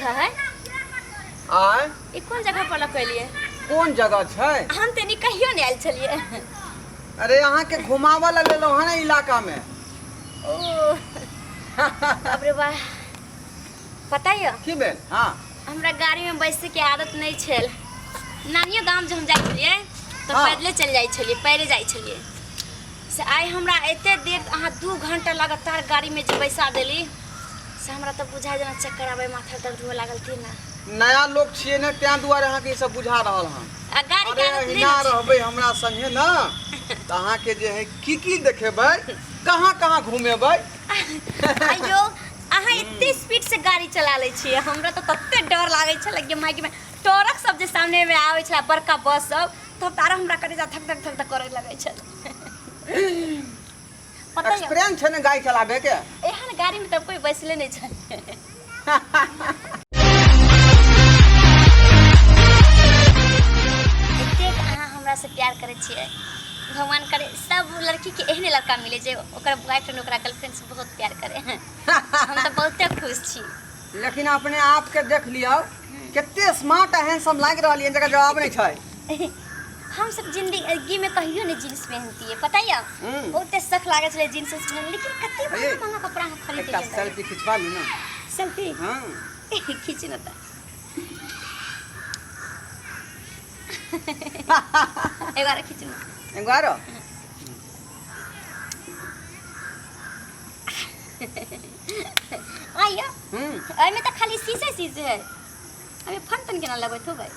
जगह है आय ई कौन जगह पर लकलिए कौन जगह छै हम तनी कहियो नहीं आयल छलिए अरे यहाँ के घुमावा ला लेलो है ना इलाका में ओ बाप रे वाह पता है की भेल हाँ हमरा गाड़ी में बैसे के आदत नहीं छल नानियो गांव जो हम जाय छलिए तो हाँ। पैदले चल जाय छलिए पैरे जाय छलिए से आइ हमरा एते देर अहाँ 2 घंटा लगातार गाड़ी में जे बैसा देली से हमरा तो बुझाय जेना चक्कर आवे माथा दर्द हुए लागल थी ना नया लोग छिए ने तै दुआरे अहाँ के ई सब बुझा रहल हन आ गाड़ी के अरे आदत हिना नहीं रहबै हमरा संगे ना त अहाँ के जे है की देखेबै कहाँ घुमेबै अयो अहाँ इतने स्पीड से गाड़ी चला ले छिए हमरा तो तत्ते डर लागे छै लगे माइक में ट्रक सब जे सामने में आवे छै बड़का बस सब तब तारा हमरा करे जा थक थक करे लगे छै पता है एक्सपीरियंस छै ने गाड़ी चलाबे के एहन गाड़ी में तब कोई बैसले नहीं छै एतेक अहाँ हमरा से प्यार करे छिए भगवान करे सब लड़की के एहने लड़का मिले जे ओकर बॉयफ्रेंड ओकरा गर्लफ्रेंड से बहुत प्यार करे हम तो बहुते खुश छी लेकिन अपने आप के देख लियो कितने स्मार्ट हैंडसम लाग रहलिए जगह जवाब नहीं छै हम सब जिंदगी में कहियो नहीं जींस पहनती है पता है बहुते सख लागे छले जींस पहन लेकिन कते महंगा कपड़ा खरीद एकटा सेल्फी खिंचवा लू ना सेल्फी हां खींच न त एक बार खींच न एक बार आइया आई में तो खाली शीशे है हमें फन तन केना लगत हो भाई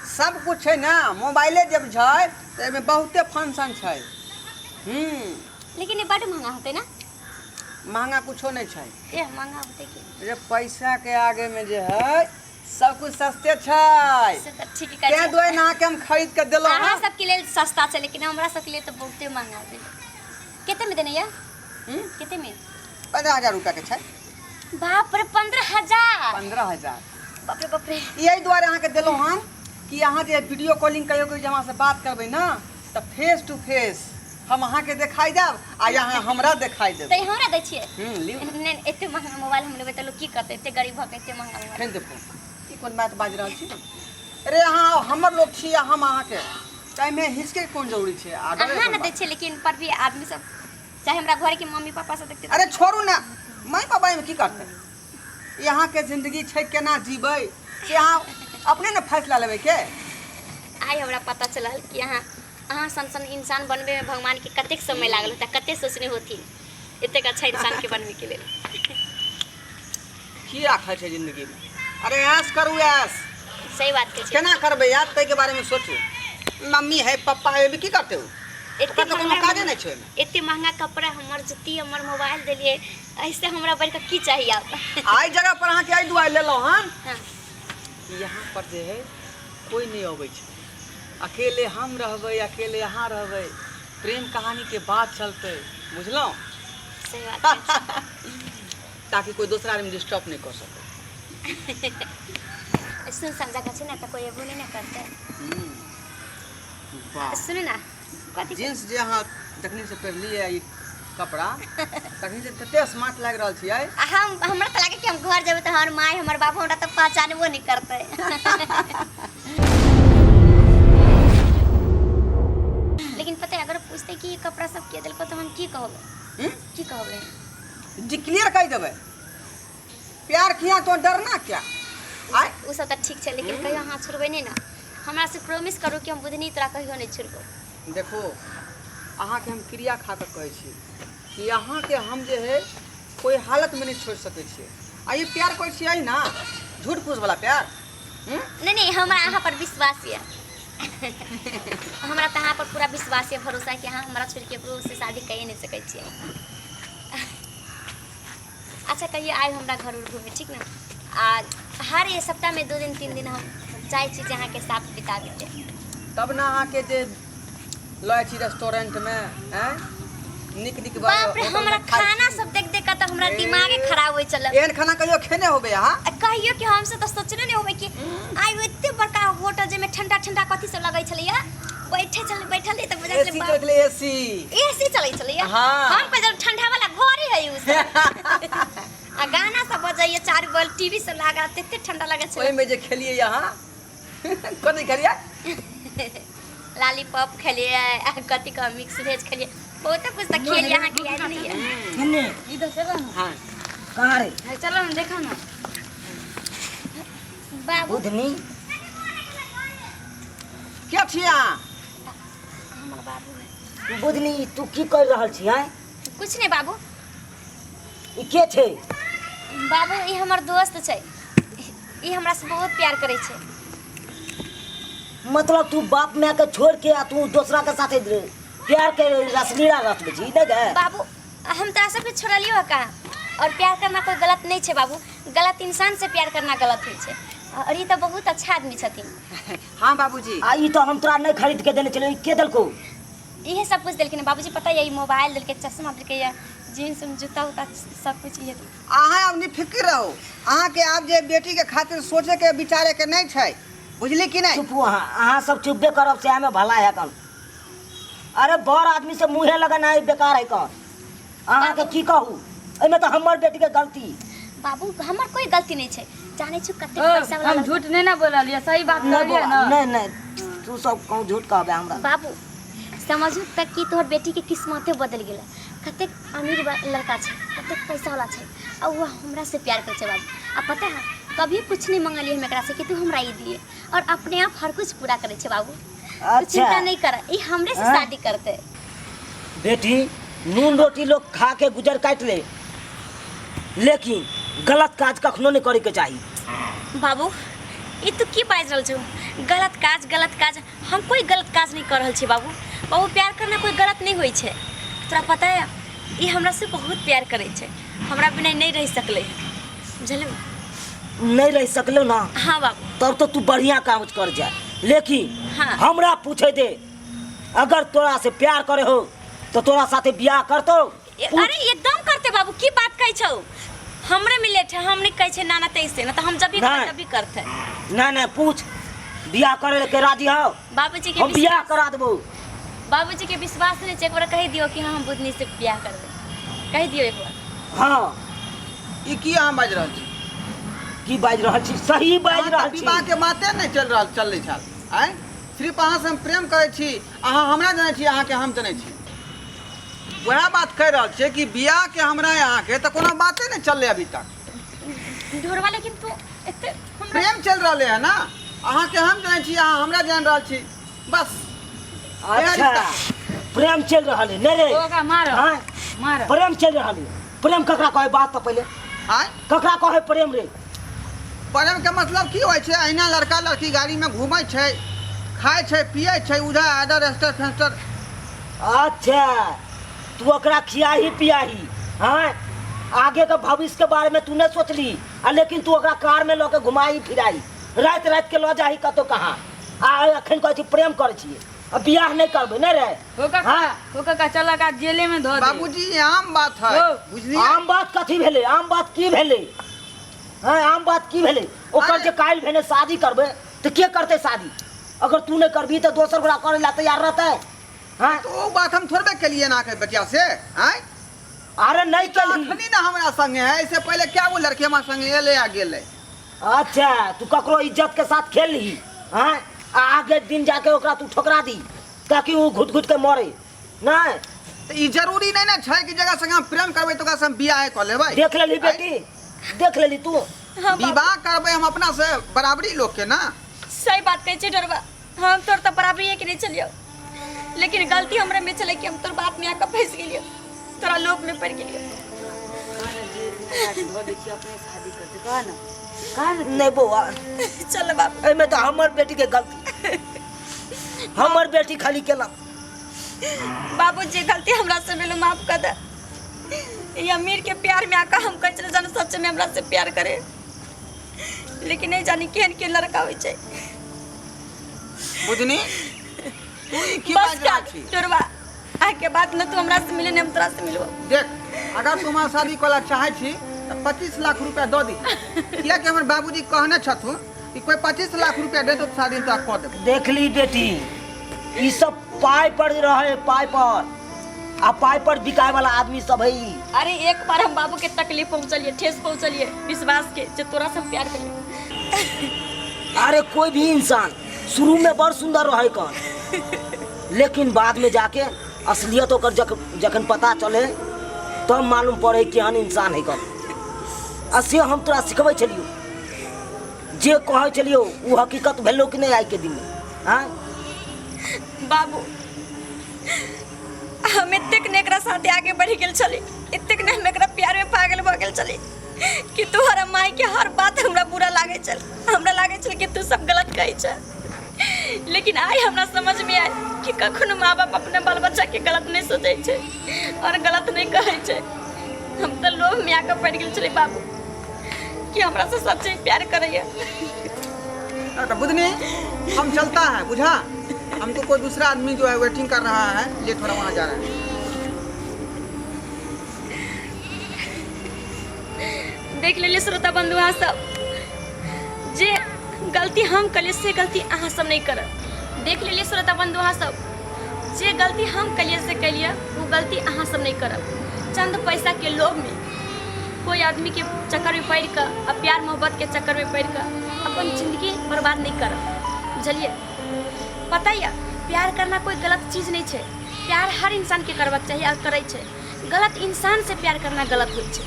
सब कुछ है ना मोबाइले जब छै तो एमे बहुते फंक्शन छै लेकिन ये बड़ महंगा होते ना महंगा कुछो नहीं छै ये महंगा होते कि ये पैसा के आगे में जे है सब कुछ सस्ते छै से तो ठीक के है दोय ना के हम खरीद के देलो अहाँ सब के लिए सस्ता छै लेकिन हमरा सब के लिए तो बहुते महंगा है कितने में देने या कितने में 15,000 रुपया के छै बाप रे 15,000 15,000 बाप रे यही द्वारे अहाँ के देलो हम कि अहाँ जे वीडियो कॉलिंग करियो कोई जमा से बात करबै ना त फेस टू फेस हम अहाँ के दिखाई देब आ यहाँ हमरा दिखाई देब त हमरा दै छिए लियो ने एते महंगा मोबाइल हम लेबै त लोग की करते एते गरीब भके एते महंगा मोबाइल फेन देखो ई कोन बात बाज रहल छी अरे अहाँ हमर लोग छी हम अहाँ के टाइम में हिचके कोन जरूरी छै अहाँ न दै छिए लेकिन पर भी आदमी सब चाहे हमरा घर के मम्मी पापा सब देखते अरे छोड़ू ना माय पापा में की करते यहाँ के जिंदगी छै केना जीबै से अहाँ अपने ने फैसला लेबै के आई हमरा पता चलल कि अहाँ सन इंसान बनबे में भगवान के कतेक समय लागल होता कते सोचने होती इतने अच्छा इंसान के बनने के लिए की राखै छै जिंदगी में अरे ऐश करू ऐश सही बात के केना करबै याद तै के बारे में सोचू मम्मी है पापा है भी की करते हो इतने कोनो काजे नहीं छै इतने महंगा कपड़ा हमर जुत्ती हमर मोबाइल देलिए ऐसे हमरा बढ़ के की चाहिए आप आई जगह पर अहाँ के आई दुआई लेलो हन हां यहाँ पर जे है कोई नहीं अबै छै अकेले हम रहबै अकेले अहाँ रहबै प्रेम कहानी के बात चलते बुझलो सही बात है ताकि कोई दूसरा आदमी डिस्टर्ब नहीं कर सके सुन समझा का ना तो कोई बोले ना करते वाह सुन ना कथि जींस जे अहाँ देखने से पहनलिए ई कपड़ा तखनी से तते स्मार्ट लग रहल छियै हमरा तो लागे कि हम घर जेबे तो हमर माय हमर बाबू हमरा तो पहचानबो नहीं करते लेकिन पता है अगर पूछते कि ये कपड़ा सब के देलको तो हम की कहबे डिक्लेयर कर देबै प्यार किया तो डरना क्या आय उ सब तो ठीक है लेकिन कहियो हाथ छोड़बे नहीं ना हमरा से प्रॉमिस करू कि हम बुधनी तरह कहियो नहीं छोड़बो देखो अहाँ के हम क्रिया खा कर कहै छी कि अहाँ के हम जे है कोई हालत में नहीं छोड़ सके छी आ ये प्यार कोई छियै ना झूठ फूस वाला प्यार नहीं हमरा अहाँ पर विश्वास है हमरा तो अहाँ पर पूरा विश्वास है भरोसा है कि अहाँ हमरा छोड़ के केकरो से शादी करिए नहीं सकै छियै अच्छा कहिए आइ हमरा घर उर घूमे ठीक ना आज हर ये सप्ताह में 2 दिन 3 दिन हम चाहे छी जहाँ के साथ बिताबे के तब ना अहाँ के जे लय छी रेस्टोरेंट में हैं निक बाप रे हमरा खाना सब देख देख के तो हमरा दिमागे खराब होय चल एहन खाना कहियो खेने होबे अहाँ कहियो कि हम से तो सोचने नहीं होबे कि आइ एते बड़का होटल जे में ठंडा ठंडा कथि सब लगै छलिए बैठल तो बजा एसी चलत ले एसी चलै छलिए हां हम पे जब ठंडा वाला घर ही है उसे आ गाना सब बजाइए, चार बॉल टीवी सब लगा, तेते ठंडा लगे ओहि छै। में जे खेलिए यहाँ कथी खेलिए? लॉलीपॉप खेलिए, आ कथी का मिक्स वेज खेलिए, बहुत कुछ तो खेलिए, अहाँ के याद नहीं है? किन्ने इधर चलो ना। हाँ कहाँ रे है, चलो ना देखो ना। बाबू बुधनी क्या छियै अहाँ? हमर बाबू है। बुधनी तू की कर रहल छी हैं? कुछ नहीं बाबू। ई के छै? बाबू ई हमर दोस्त छै, ई हमरा से बहुत प्यार करे छै। मतलब तू बाप माय के छोड़ के आ तू दूसरा के साथे प्यार के रसलीला रचबे छी नहीं गे? बाबू हम तो सब कुछ छोड़लियो का, और प्यार करना कोई गलत नहीं है बाबू। गलत इंसान से प्यार करना गलत होइ छै, और ये तो बहुत अच्छा आदमी छथिन। हाँ बाबूजी। आ ई तो हम तोरा नहीं खरीद के देने चले, के देलको? इहे सब कुछ दिलखिन बाबूजी, पता है, मोबाइल दिलके, चश्मा दिलके, जीन्स जूता उता सब कुछ ये। अहाँ अब निफिक्र रहो। अहाँ के आब जे बेटी के खातिर सोचे के विचारे के नहीं छै, बुझली कि नहीं? चुप अहाँ सब चुपबे करब से हमें भला है कन। अरे बड़ आदमी से मुँहे लगना है बेकार है कन। अहाँ के की कहू, एमे तो हमर बेटी के गलती। बाबू हमर कोई गलती नहीं है, जाने छु कते ओ, पैसा वाला हम झूठ नहीं ना बोलिए, सही बात नहीं करिए ना। नहीं नहीं तू सब कहूँ झूठ कहबे हमरा। बाबू समझू तक कि तोहर बेटी के किस्मते बदल गेलै। कते अमीर लड़का छै, कते पैसा वाला छै, और वो हमरा से प्यार करे छै बाबू। आ पता है कभी कुछ नहीं मंगलिए हम एकरा से कि तू हमरा ये दिए, और अपने आप हर कुछ पूरा करे छै बाबू। तू चिंता नहीं कर, ई हमरे से शादी करते। बेटी नून रोटी लोग खा के गुजर काट ले, लेकिन गलत काज कखनो नहीं करे के चाहिए। बाबू ई तू की बाज रहल छौ? गलत काज हम कोई गलत काज नहीं कर रहल छी बाबू। बाबू प्यार करना कोई गलत नहीं होइ छै, तोरा पता है? ई हमरा से बहुत प्यार करे छै, हमरा बिना नहीं रह सकले, बुझलू? नहीं रह सकलो ना? हाँ बाबू। तब तो तू बढ़िया काम कर जा, लेकिन हाँ। हमरा पूछे दे, अगर तोरा से प्यार करे हो तो तोरा साथे बियाह करतो? अरे एकदम करते बाबू, की बात कह छौ? हमरे मिले थे, हम नहीं कहे छे ना ना तैसे ना, तो हम जब भी नहीं। तभी करते। नहीं पूछ, बियाह करे के राजी हो? बाबूजी के हम बियाह करा देबो। बाबूजी के विश्वास नहीं, एक बार कह दियो कि हाँ हम बुधनी से ब्याह करबे, कह दियो एक बार। हाँ ई की अहाँ बाजि रहल छी? की बाज रहल छी? सही बाज अहाँ रहल तऽ छी। विवाह के माते नहीं चल रही छल। आय सिर्फ अहाँ से हम प्रेम करे छी, अहाँ हमरा जाने छी, अहाँ के हम जाने छी। वह बात कह रहल छे कि बियाह के हमरा यहाँ के तो कोनो बाते नहीं चल अभी तक। ढोरवा लेकिन तू एते प्रेम चल रहा है ना, अहाँ के हम जाने छी, अहाँ हमरा जान रहल छी, बस। अच्छा प्रेम चल रहा है नहीं रे? ओका मारो, हाँ? मारो। प्रेम चल रहा है। प्रेम ककरा कहे? बात तो पहले आय ककरा कहे प्रेम रे? प्रेम के मतलब की होइ छे? अहिना लड़का लड़की गाड़ी में घूमे छे, खाए छे, पिए छे, उधर आदर रेस्टर फेस्टर। अच्छा तू ओकरा खियाही पियाही, हाँ? आगे के भविष्य के बारे में तू नहीं सोचली, लेकिन तू ओकरा कार में लोके घुमाई फिराई, रात के लो जाही कतो कहाँ, आ अखन कहै छी प्रेम करे छी, अब बियाह नहीं करबे नहीं रे? होका का चला का जेले में धो दे। बाबूजी ये आम बात है, ओ, बुझलिए? आम बात कथी भेले? आम बात की भेले? हाँ आम बात की भेले? ओकर अरे- जे काल्हि भेने शादी करबे तो के करते शादी? अगर तू नहीं करबी तो दोसर गोरा करे ला तैयार रहते? हाँ तो वो बात हम थोड़बे केलिए ना के बच्चा से। आय अरे नहीं कली। अखनी ना हमरा संगे है, इससे पहले क्या वो लड़की हमारे संगे एले आ गेले। अच्छा तू ककरो इज्जत के साथ खेल ली, हाँ? आगे दिन जाके ओकरा तू ठोकरा दी ताकि वो घुट घुट के मरे नहीं? तो ई जरूरी नहीं ना छै कि जगह संगे हम प्रेम करबे तो ओकरा से हम बियाह कर लेबै। देख लेली बेटी, देख लेली तू। हाँ बाबू, विवाह करबे हम अपना से बराबरी लोग के ना। सही बात कहे छे ढोरवा, हम तोर तो बराबरी है कि नहीं चलियो, लेकिन गलती हमरे में चले कि हम तोर बात में आके फंस गेलियो, तोरा लोभ में पड़ गेलियो। धो दे छी, अपने शादी करते कहा ना, कहा ना। नहीं बउआ, चल बाबू। एमे तो हमर बेटी के गलती, हमर बेटी खाली केला। बाबू जी गलती हमरा से भेलो, माफ कर दे। ये अमीर के प्यार में आका हम कह चले जाने सच में हमरा से प्यार करे, लेकिन नहीं जानी केहन के लड़का होइ छै। बुझनी तू ई की बस बात रहा छी? ढोरवा, आइ के बाद न तू हमरा से मिले न हम तोरा से मिलबो। देख अगर तुम शादी करला चाहे छी तो 25 लाख रुपया दो दी, किया कि हमर बाबूजी कहने छथुन कि कोई 25 लाख रुपया दे तो शादी तो कर देब। देख ली बेटी, ई सब पाई पर रहे, पाई पर। आ पाई पर बिकाए वाला आदमी सब है। अरे एक बार हम बाबू के तकलीफ पहुंचलिए, ठेस पहुंचलिए विश्वास के जे तोरा से प्यार करिए। अरे कोई भी इंसान शुरू में बड़ सुंदर रहे कन, लेकिन बाद में जाके असलियत ओकर जखन पता चले तब मालूम पड़े केहन इंसान है कन। आ से हम तोरा सिखबै छलियो, जे कहै छलियो उ हकीकत भेलो कि नहीं आइ के दिन में। हाँ बाबू हम इतने नेकरा साथे आगे बढ़ी गेल चली, इतने हम एकरा प्यार में पागल भ गेल चली कि तोहरा माई के हर बात हमरा बुरा लागे चल, हमरा लागे चल कि तू सब गलत कहै छ। लेकिन आई हमरा समझ में आय कि कखनो माँ बाप अपने बाल बच्चा के गलत नहीं सोचे छे और गलत नहीं कहै छे। हम तो लोभ में आके पड़ गेल चली बाबू कि हमरा से सच्चे प्यार करैया। बुधनी हम चलता है, बुझा? हमको कोई दूसरा आदमी जो है वेटिंग कर रहा है, ये थोड़ा वहाँ जा रहा है। देख लेलिए श्रोता बंधु अहाँ सब, जे गलती हम कलिए से गलती अहाँ सब नहीं करब। देख लेलिए श्रोता बंधु अहाँ सब, जे गलती हम कलिए से कलिए वो गलती अहाँ सब नहीं करब। चंद पैसा के लोभ में कोई आदमी के चक्कर में पड़ कर और प्यार मोहब्बत के चक्कर में पड़ कर अपन जिंदगी बर्बाद नहीं करब। बुझलिए? पता है प्यार करना कोई गलत चीज़ नहीं है। प्यार हर इंसान के करबाक चाहिए और करे छे। गलत इंसान से प्यार करना गलत हो छे।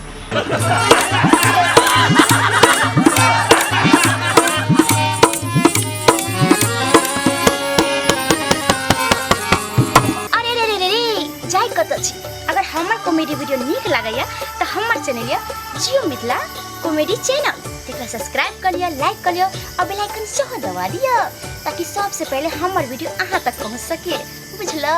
अरे रे रे रे रे जाय कत छी। अगर हमर कॉमेडी वीडियो नीक लागैया तो हमर चैनल या जियो मिथिला कॉमेडी चैनल तेकरा सब्सक्राइब कर लिया, लाइक कर लिया और बेल आइकन सेहो दबा दिया ताकि सबसे पहले हमर वीडियो अहाँ तक पहुँच सके। बुझलो?